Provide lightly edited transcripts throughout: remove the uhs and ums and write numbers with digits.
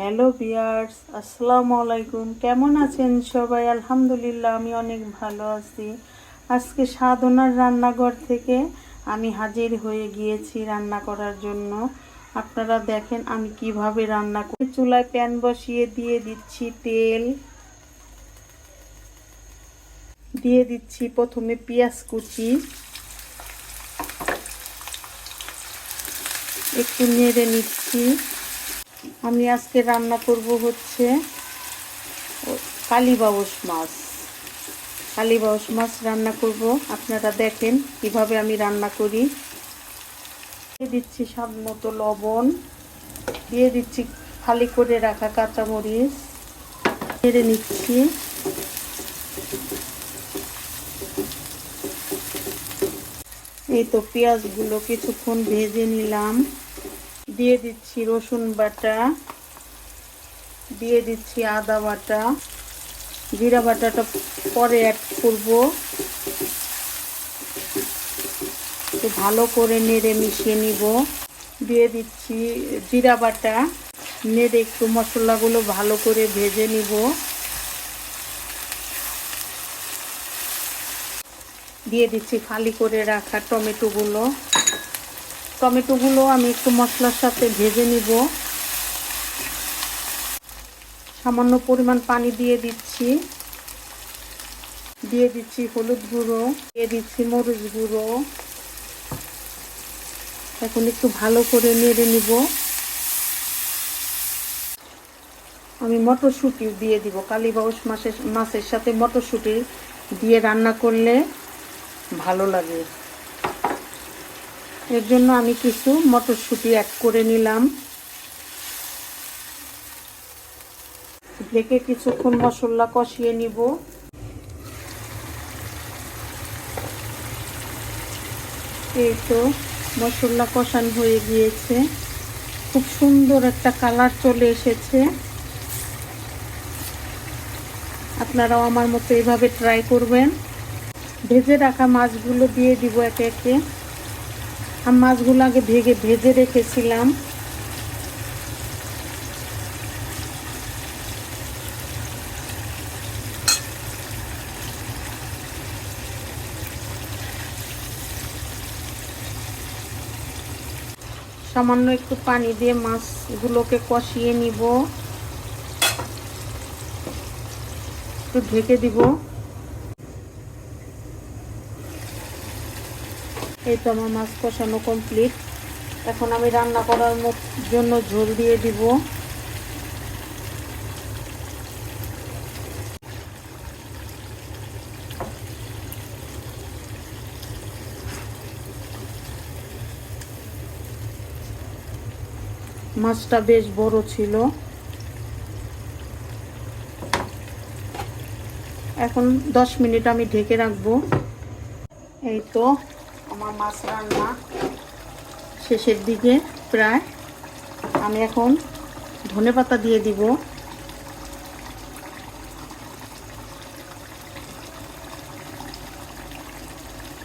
Hello viewers, আসসালামু আলাইকুম। কেমন আছেন সবাই? আলহামদুলিল্লাহ, আমি অনেক ভালো আছি। আজকে সাধনার রান্নাঘর থেকে আমি হাজির হয়ে গিয়েছি রান্না করার জন্য। আপনারা দেখেন আমি কিভাবে রান্না করি। চুলায় প্যান বসিয়ে দিয়ে দিচ্ছি তেল, দিয়ে দিচ্ছি প্রথমে পেঁয়াজ কুচি, একটু নেড়ে নিচ্ছি। আমি আজকে রান্না করব হচ্ছে কালীবাউস মাছ। কালীবাউস মাছ রান্না করব। আপনারা দেখেন কিভাবে আমি রান্না করি। দিয়ে দিচ্ছি স্বাদ মতো লবণ, দিয়ে দিচ্ছি খালি করে রাখা কাঁচামরিচ, নেড়ে নিচ্ছি। এই তো পেঁয়াজগুলো কিছুক্ষণ ভেজে নিলাম। দিয়ে দিচ্ছি রসুন বাটা, দিয়ে দিচ্ছি আদা বাটা, জিরা বাটাটা পরে অ্যাড করব। তো ভালো করে নেড়ে মিশিয়ে নিব। দিয়ে দিচ্ছি জিরা বাটা, নেড়ে একটু মশলাগুলো ভালো করে ভেজে নিব। দিয়ে দিচ্ছি ফালি করে রাখা টমেটোগুলো আমি একটু মশলার সাথে ভেজে নিব। সামান্য পরিমাণ পানি দিয়ে দিচ্ছি। দিয়ে দিচ্ছি হলুদ গুঁড়ো, দিয়ে দিচ্ছি মরিচ গুঁড়ো। এখন একটু ভালো করে নেড়ে নিব। আমি মটরশুঁটিও দিয়ে দিব। কালীবাউস মাছের সাথে মটরশুঁটি দিয়ে রান্না করলে ভালো লাগে। এর জন্য আমি কিছু মটরশুঁটি অ্যাড করে নিলাম। ঢেকে কিছুক্ষণ মশলা কষিয়ে নিব। এই তো মশলা কষানো হয়ে গিয়েছে, খুব সুন্দর একটা কালার চলে এসেছে। আপনারাও আমার মতো এভাবে ট্রাই করবেন। ভেজে রাখা মাছগুলো দিয়ে দিব একে একে। আমি মাছগুলো আগে ভেজে রেখেছিলাম। সামান্য একটু পানি দিয়ে মাছগুলোকে কষিয়ে নিব। একটু ঢেকে দিব। এই তো আমার মাছ কষানো কমপ্লিট। এখন আমি রান্না করার জন্য ঝোল দিয়ে দিব। মাছটা বেশ বড় ছিল। এখন 10 মিনিট আমি ঢেকে রাখবো। এই তো আমার মাছ রান্না শেষের দিকে প্রায়। আমি এখন ধনেপাতা দিয়ে দিব।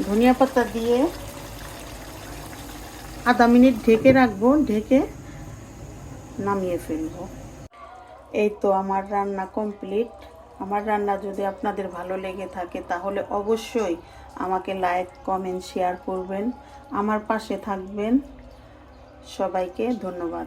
ধনিয়া পাতা দিয়ে আধা মিনিট ঢেকে রাখবো, ঢেকে নামিয়ে ফেলবো। এই তো আমার রান্না কমপ্লিট। আমার রান্না যদি আপনাদের ভালো লেগে থাকে তাহলে অবশ্যই আমাকে লাইক, কমেন্ট, শেয়ার করবেন। আমার পাশে থাকবেন। সবাইকে ধন্যবাদ।